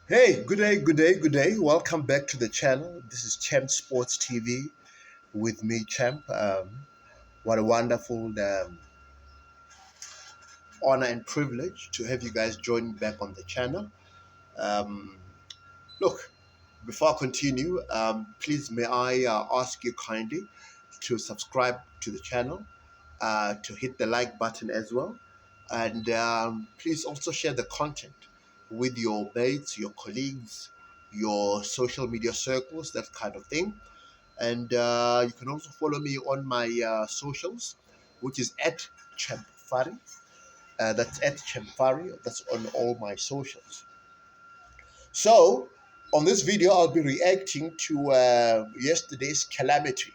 Hey, good day, good day, good day. Welcome back to the channel. This is Champ Sports TV with me, Champ. What a wonderful honor and privilege to have you guys join back on the channel. Um, Look, before I continue, please may I ask you kindly to subscribe to the channel, to hit the like button as well, and please also share the content with your mates, your colleagues, your social media circles, that kind of thing. And you can also follow me on my socials, which is at Champfari. That's at Champfari. That's on all my socials. So, on this video, I'll be reacting to yesterday's calamity,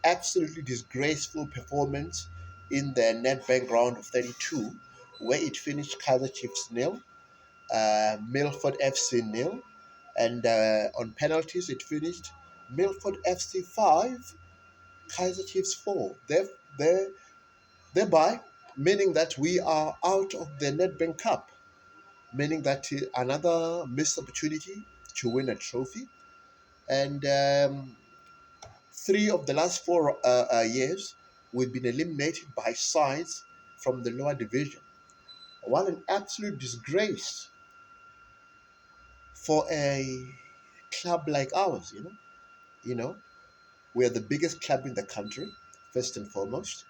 absolutely disgraceful performance in the Nedbank round of 32, where it finished Kaizer Chiefs nil, Milford FC nil, and on penalties it finished Milford FC 5, Kaizer Chiefs 4. Thereby meaning that we are out of the Nedbank Cup, meaning that another missed opportunity to win a trophy. And three of the last four years, we've been eliminated by sides from the lower division. What an absolute disgrace for a club like ours, you know. You know, we are the biggest club in the country, first and foremost.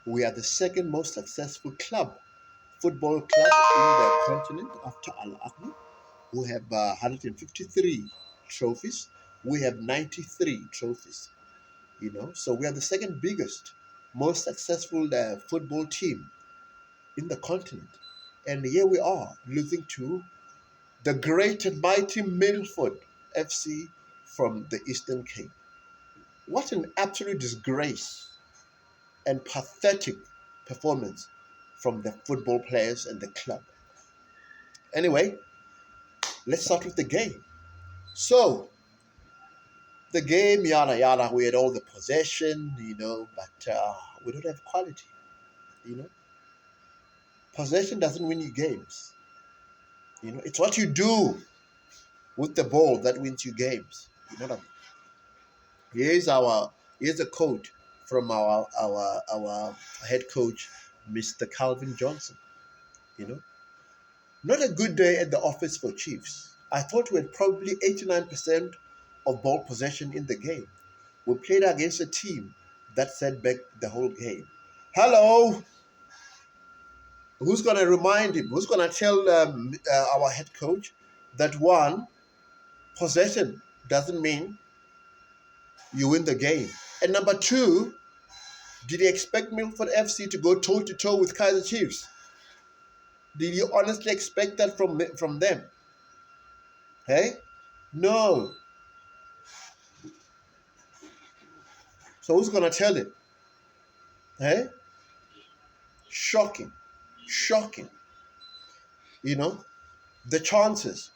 We are the second most successful football club in the continent after Al Ahly, who have 153 trophies. We have 93 trophies, you know. So we are the second biggest, most successful football team in the continent. And here we are losing to the great and mighty Milford FC from the Eastern Cape. What an absolute disgrace and pathetic performance from the football players and the club. Anyway, let's start with the game. So, the game, yada yada, we had all the possession, you know, but we don't have quality, you know. Possession doesn't win you games, you know. It's what you do with the ball that wins you games. You know what I mean? Here's a quote from our head coach, Mr. Calvin Johnson. You know, not a good day at the office for Chiefs. I thought we had probably 89% of ball possession in the game. We played against a team that set back the whole game. Hello, who's gonna remind him? Who's gonna tell our head coach that one, possession doesn't mean you win the game, and number two, did you expect Milford FC to go toe to toe with Kaizer Chiefs? Did you honestly expect that from them? Hey, no. So who's gonna tell it? Hey, shocking, shocking. You know, the chances.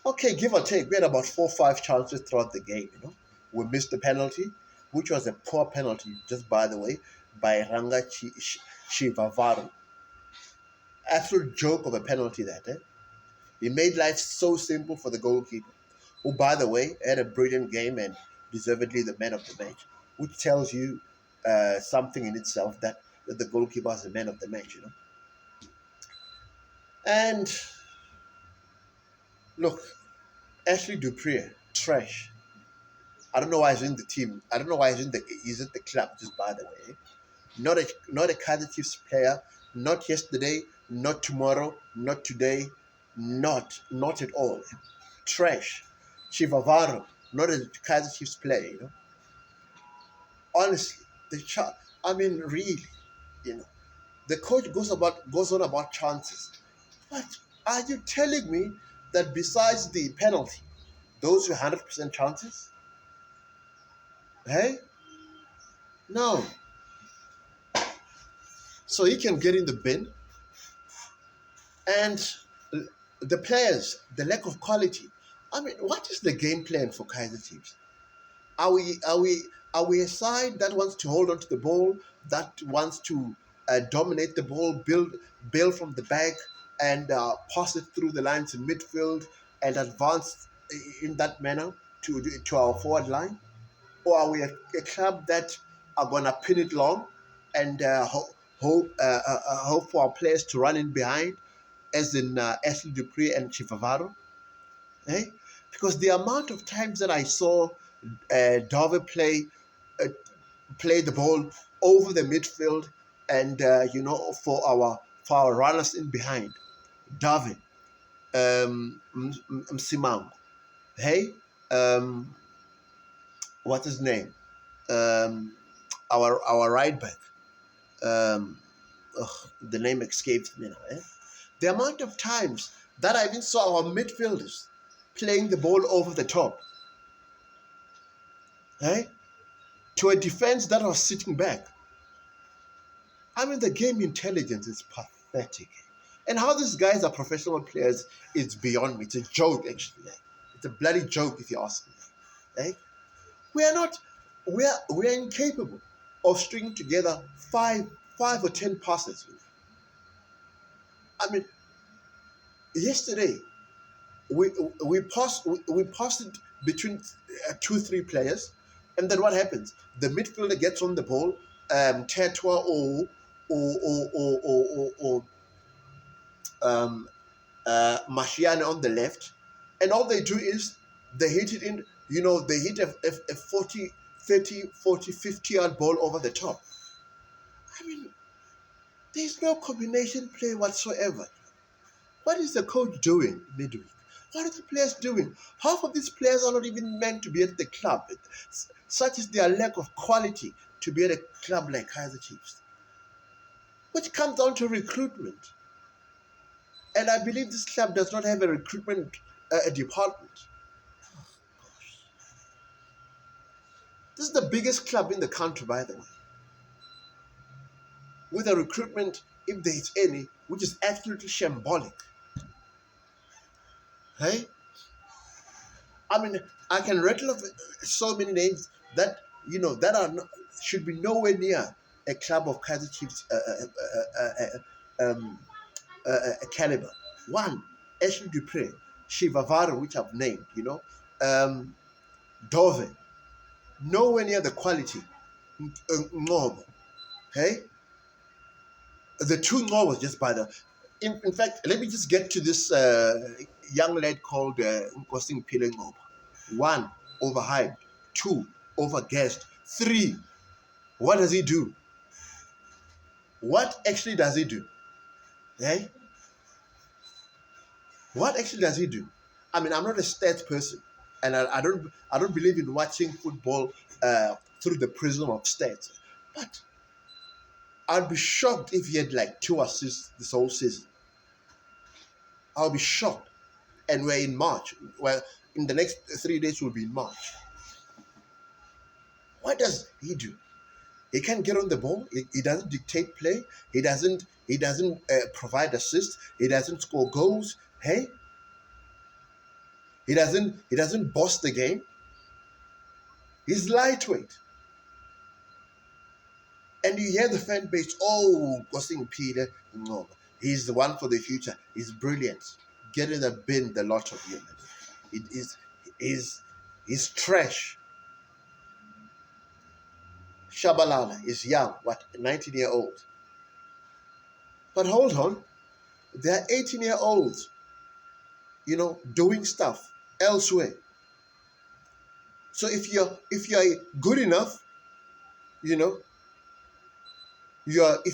Okay, give or take, we had about 4 or 5 chances throughout the game. You know, we missed the penalty, which was a poor penalty, just by the way, by Shivavaru. Absolute joke of a penalty that. He made life so simple for the goalkeeper, who, by the way, had a brilliant game and deservedly the man of the match, which tells you something in itself that the goalkeeper is the man of the match, you know. And look, Ashley Dupree, trash. I don't know why he's in the team. I don't know why he's at the club. Just by the way, not a Kaizer Chiefs player. Not yesterday. Not tomorrow. Not today. Not at all. Trash. Chivavaro, not a Kaizer Chiefs player. You know, honestly, I mean, really, you know, the coach goes on about chances. But are you telling me that besides the penalty, those were 100% chances? Hey, no. So he can get in the bin, and the players, the lack of quality. I mean, what is the game plan for Kaizer Chiefs? Are we are we are we a side that wants to hold on to the ball, that wants to dominate the ball, build from the back, and pass it through the lines in midfield and advance in that manner to our forward line? Or are we a club that are gonna pin it long and hope for our players to run in behind, as in Ashley Dupree and Chivavaro? Eh? Because the amount of times that I saw Dove uh, play the ball over the midfield, and for our runners in behind, Dove, Msimang, hey, um, what's his name? Um, our right back. Um, the name escapes me now. The amount of times that I even saw our midfielders playing the ball over the top, eh? To a defense that was sitting back. I mean, the game intelligence is pathetic. And how these guys are professional players is beyond me. It's a joke, actually. It's a bloody joke, if you ask me. Eh? We are not, we are incapable of stringing together five or 10 passes. I mean, yesterday we passed it between 2-3 players, and then what happens? The midfielder gets on the ball, Tetwa or Mashiane on the left, and all they do is they hit it in. They hit a 40, 30, 40, 50-yard ball over the top. I mean, there's no combination play whatsoever. What is the coach doing midweek? What are the players doing? Half of these players are not even meant to be at the club. Such is their lack of quality to be at a club like Kaizer Chiefs, which comes down to recruitment. And I believe this club does not have a recruitment department. This is the biggest club in the country, by the way, with a recruitment, if there is any, which is absolutely shambolic. Hey? I mean, I can rattle off so many names that that are should be nowhere near a club of Kaizer Chiefs caliber. One, Ashley Dupree, Shivavaro, which I've named, um, Dove, nowhere near the quality. Normal, okay? The two more was just by the. In fact, let me just get to this young lad called Nkosing Pilengoba. One, overhyped. Two, overguessed. Three, what does he do? What actually does he do? Eh? What actually does he do? I mean, I'm not a stats person, and I don't believe in watching football through the prism of stats. But I'd be shocked if he had like 2 assists this whole season. I'll be shocked. And we're in March. Well, in the next 3 days, we'll be in March. What does he do? He can't get on the ball. He doesn't dictate play. He doesn't provide assists. He doesn't score goals. Hey, he doesn't boss the game. He's lightweight. And you hear the fan base, oh, Gosling Peter, no, he's the one for the future. He's brilliant. Get in the bin, the lot of you. It is trash. Shabalala is young, 19-year-old. But hold on, there are 18-year-olds, doing stuff elsewhere. So if you're good enough, if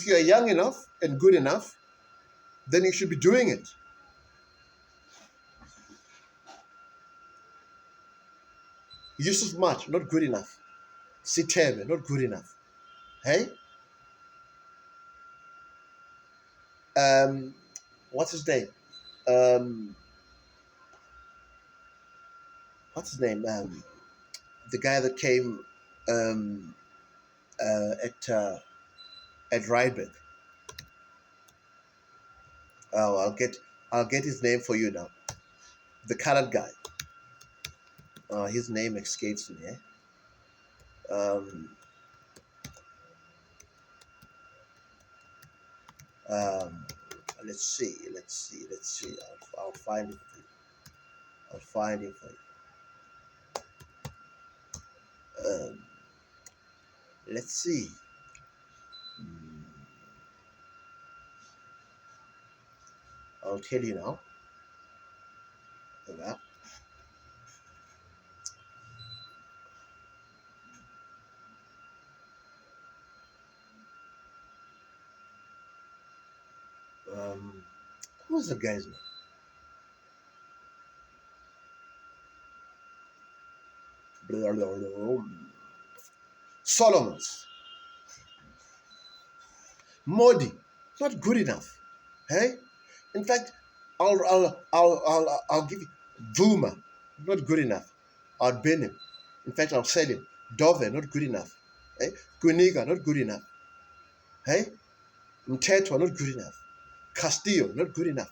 you're young enough and good enough, then you should be doing it. Yusuf March, not good enough. Sitebe, not good enough. Hey? What's his name? Um, what's his name? The guy that came at Rydberg. Oh, I'll get his name for you now. The colored guy. His name escapes me. Um, um, Let's see. I'll find it for you. I'll find it for you. Let's see. Hmm, I'll tell you now. Yeah. Um, who's the guy's name? Solomon's. Modi, not good enough. Hey, in fact, I'll give you Vuma, not good enough. I'll ban him. In fact, I'll sell him. Dove, not good enough. Hey, Guniga, not good enough. Hey, Mteto, not good enough. Castillo, not good enough.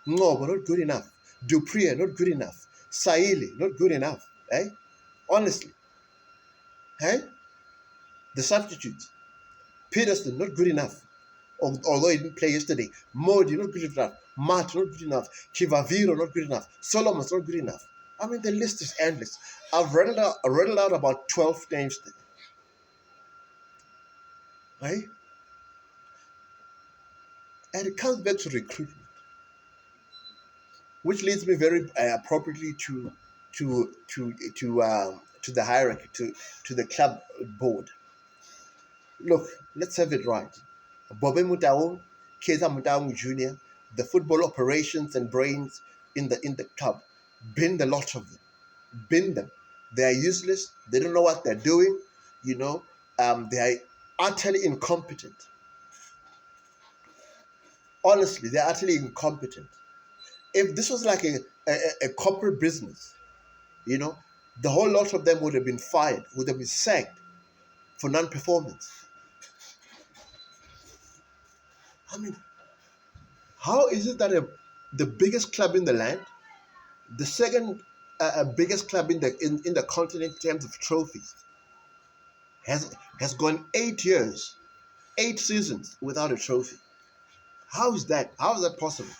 Ngobo, not good enough. Dupree, not good enough. Saili, not good enough. Hey, honestly, hey, the substitutes. Peterson, not good enough. Although he didn't play yesterday. Modi, not good enough. Matt, not good enough. Chivaviro, not good enough. Solomon's not good enough. I mean, the list is endless. I've rattled out about 12 names today. Right? And it comes back to recruitment, which leads me very appropriately to the hierarchy, to the club board. Look, let's have it right. Bobe Mutao, Kaizer Mutao Jr., the football operations and brains in the club, bin the lot of them. Bin them. They are useless. They don't know what they're doing. You know, they are utterly incompetent. Honestly, they're utterly incompetent. If this was like a corporate business, you know, the whole lot of them would have been fired, would have been sacked for non-performance. I mean, how is it that the biggest club in the land, the second biggest club in the continent in terms of trophies, has gone 8 years, 8 seasons without a trophy? How is that? How is that possible?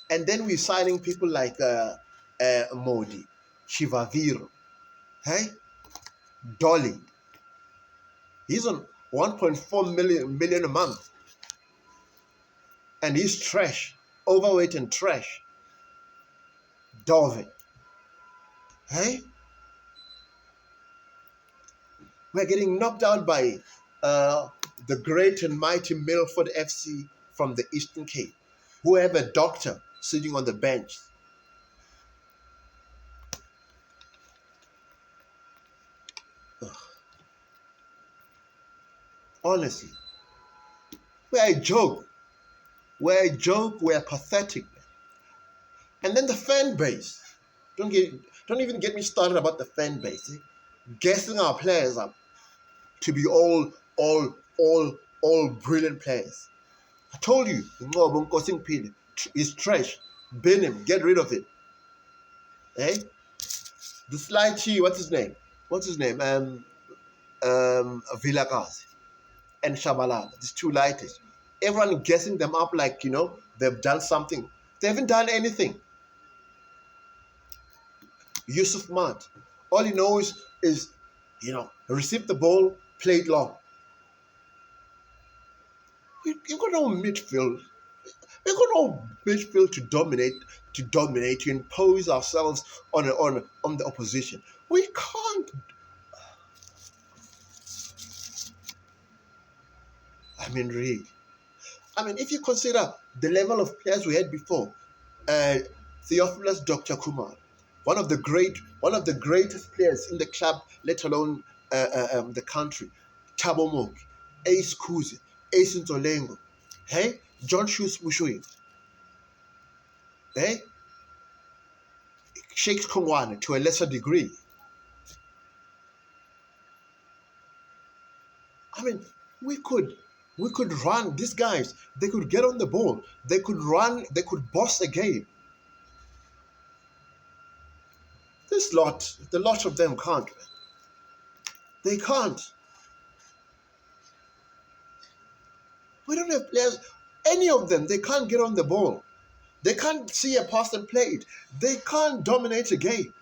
And then we're signing people like Modi, Chivaviro, hey, Dolly. He's on 1.4 million a month, and he's trash, overweight and trash. Dove, hey, we're getting knocked out by the great and mighty Milford FC from the Eastern Cape, who have a doctor sitting on the bench. Ugh. Honestly, we're a joke. We're a joke. We're pathetic. And then the fan base. Don't even get me started about the fan base. Guessing our players up to be all brilliant players. I told you, Ngobo Nkosingphile is trash. Bin him. Get rid of it. Eh? The Slighty, what's his name? Vilakazi and Shabalala. These two lighters. Everyone guessing them up like, they've done something. They haven't done anything. Yusuf Mat. All he knows is, receive the ball, play it long. You've got no midfield. We've got no midfield to dominate, to impose ourselves on the opposition. We can't. I mean, really. I mean, if you consider the level of players we had before, Theophilus Dr. Kumar, one of the greatest players in the club, let alone the country, Thabo Moki, Ace Kuzi, Ace Nzolengo, hey, John Shoes Mushui, hey, Sheikh Kongwane to a lesser degree. I mean, we could run. These guys, they could get on the ball, they could run, they could boss a game. The lot of them can't. They can't. We don't have players. Any of them, they can't get on the ball. They can't see a pass and play it. They can't dominate a game.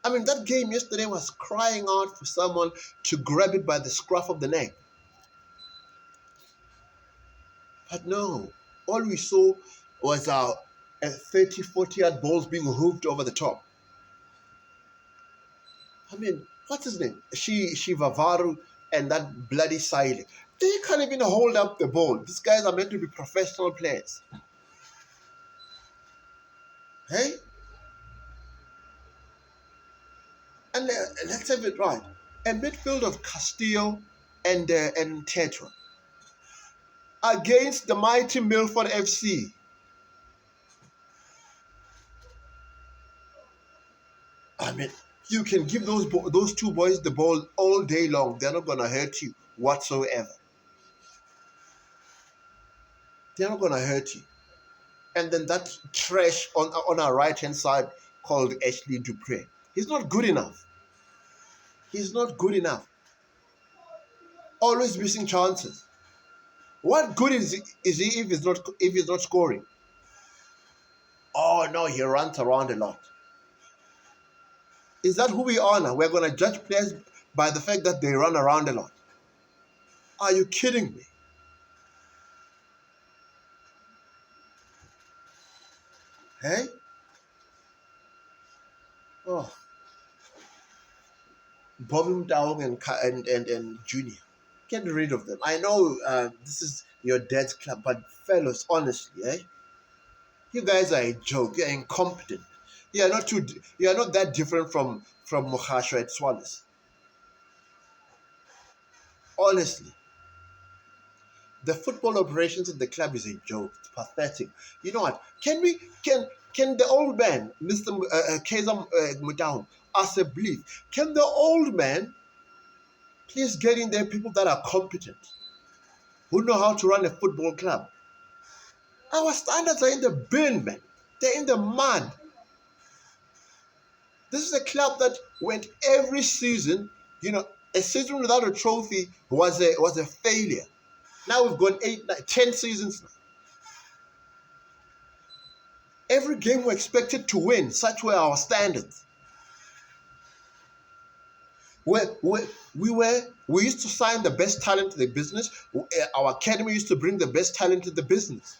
I mean, that game yesterday was crying out for someone to grab it by the scruff of the neck. But no, all we saw was a 30, 40-yard balls being hooved over the top. I mean, what's his name? Shivavaru and that bloody Siley. They can't even hold up the ball. These guys are meant to be professional players. Hey? And let's have it right. A midfield of Castillo and Tetra against the mighty Milford FC. I mean, you can give those two boys the ball all day long. They're not going to hurt you whatsoever. They're not going to hurt you. And then that trash on our right-hand side called Ashley Dupre. He's not good enough. He's not good enough. Always missing chances. What good is he if he's not scoring? Oh no, he runs around a lot. Is that who we are now? We're going to judge players by the fact that they run around a lot. Are you kidding me? Hey? Oh. Bobby Down and Junior. Get rid of them. I know this is your dad's club, but fellows, honestly, you guys are a joke. You're incompetent. You are not that different from Mohasho at Swallows. Honestly, the football operations at the club is a joke. It's pathetic. You know what? Can the old man, Mr. Kaizer Mudau, ask a belief? Can the old man please get in there people that are competent, who know how to run a football club? Our standards are in the bin, man. They're in the mud. This is a club that went every season. A season without a trophy was a failure. Now we've gone 8, 9, 10 seasons now. Every game we're expected to win. Such were our standards. We used to sign the best talent to the business. Our academy used to bring the best talent to the business.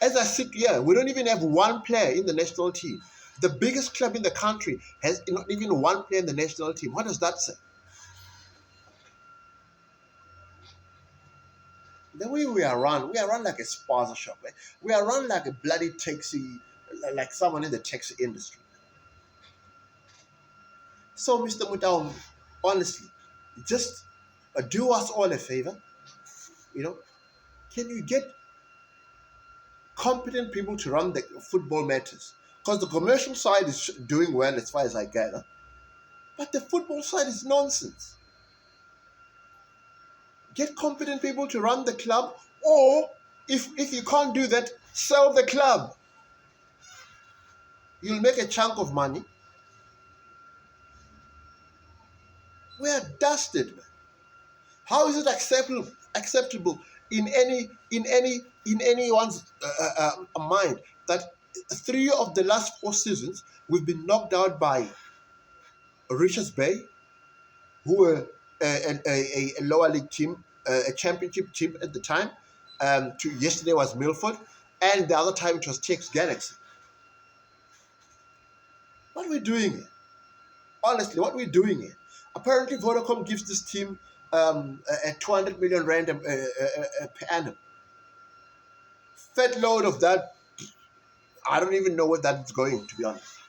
As I sit here, we don't even have one player in the national team. The biggest club in the country has not even one player in the national team. What does that say? The way we are run like a spaza shop. We are run like a bloody taxi, like someone in the taxi industry. So, Mr. Mudau, honestly, just do us all a favor. Can you get competent people to run the football matters? Because the commercial side is doing well as far as I gather. But the football side is nonsense. Get competent people to run the club, or if you can't do that, sell the club. You'll make a chunk of money. We are dusted, man. How is it acceptable in anyone's mind that 3 of the last 4 seasons we've been knocked out by Richards Bay, who were a lower league team, a championship team at the time. Yesterday was Milford, and the other time it was TX Galaxy. What are we doing here? Honestly, what are we doing here? Apparently, Vodacom gives this team a 200 million rand per annum. Fat load of that. I don't even know where that's going, to be honest.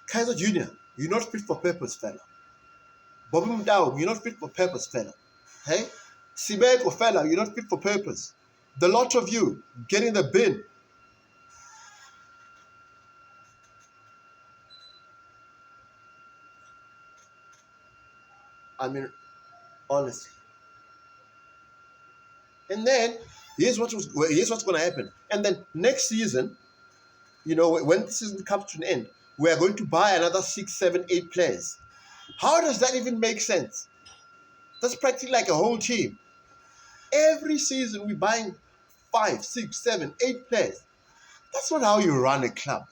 Kaizer Jr., you're not fit for purpose, fella. Bobby Mudau, you're not fit for purpose, fella. Hey? Sibeko, fella, you're not fit for purpose. The lot of you, get in the bin. I mean, honestly. And then, here's what's going to happen. And then next season, when the season comes to an end, We are going to buy another 6, 7, 8 players. How does that even make sense? That's practically like a whole team. Every season we're buying 5, 6, 7, 8 players. That's not how you run a club.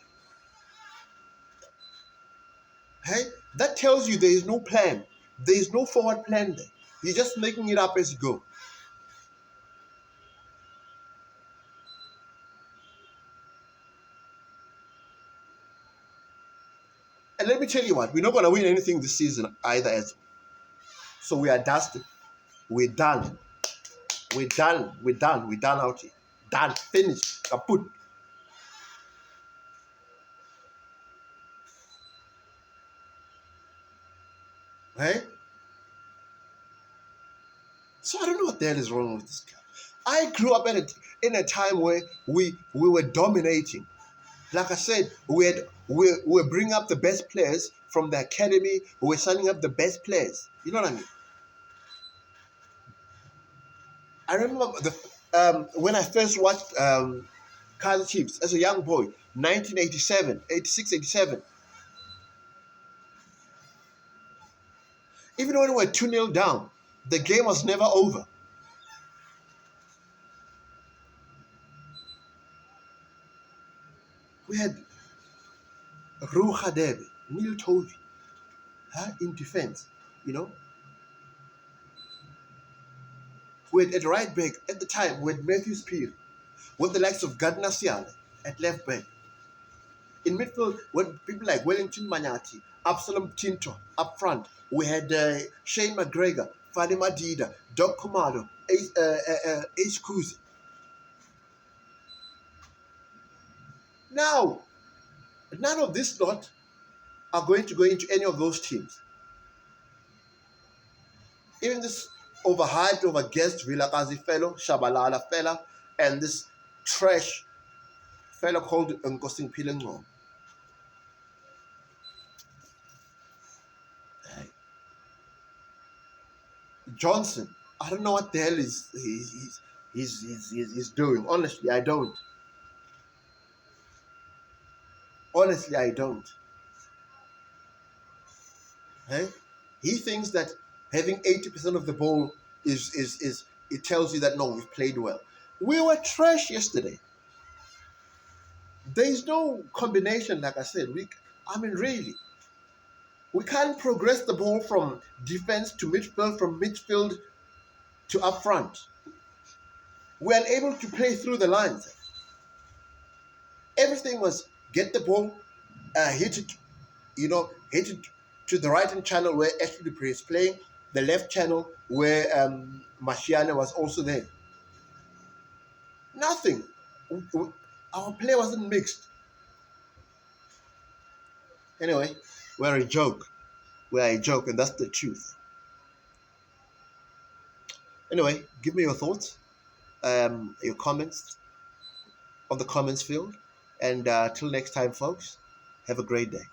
Hey, that tells you there is no plan. There is no forward plan there. You're just making it up as you go. And let me tell you what, we're not going to win anything this season either. So we are dusted. We're done. We're done. We're done. We're done out here. Done. Finished. Kaput. Hey? So I don't know what the hell is wrong with this club. I grew up in a time where we were dominating. Like I said, we were bringing up the best players from the academy. We were signing up the best players. You know what I mean? I remember when I first watched Kaizer Chiefs as a young boy, 1987, 86, 87. Even when we were 2-0 down, the game was never over. We had Ruha Debe, Neil Tovey in defense, you know. We had at right back at the time, we had Matthews Peel, with the likes of Gardner Siale at left back. In midfield, when people like Wellington Manyati, Absalom Tinto up front, we had Shane McGregor, Fadi Madida, Doc Comado, Ace Kuzi. Now, none of this lot are going to go into any of those teams. Even this overhyped, overguessed Vilakazi fellow, Shabalala fella, and this trash fellow called Nkosing Pilengo. Johnson, I don't know what the hell he's doing. Honestly, I don't. Honestly, I don't. Hey? He thinks that having 80% of the ball is it tells you that no, we've played well. We were trash yesterday. There is no combination, like I said. Really, we can't progress the ball from defense to midfield, from midfield to up front. We are able to play through the lines. Everything was get the ball, hit it, hit it to the right hand channel where Ashley Dupree is playing, the left channel where Marciano was also there. Nothing. Our play wasn't mixed. Anyway, we're a joke. We're a joke, and that's the truth. Anyway, give me your thoughts, your comments on the comments field. And till next time, folks, have a great day.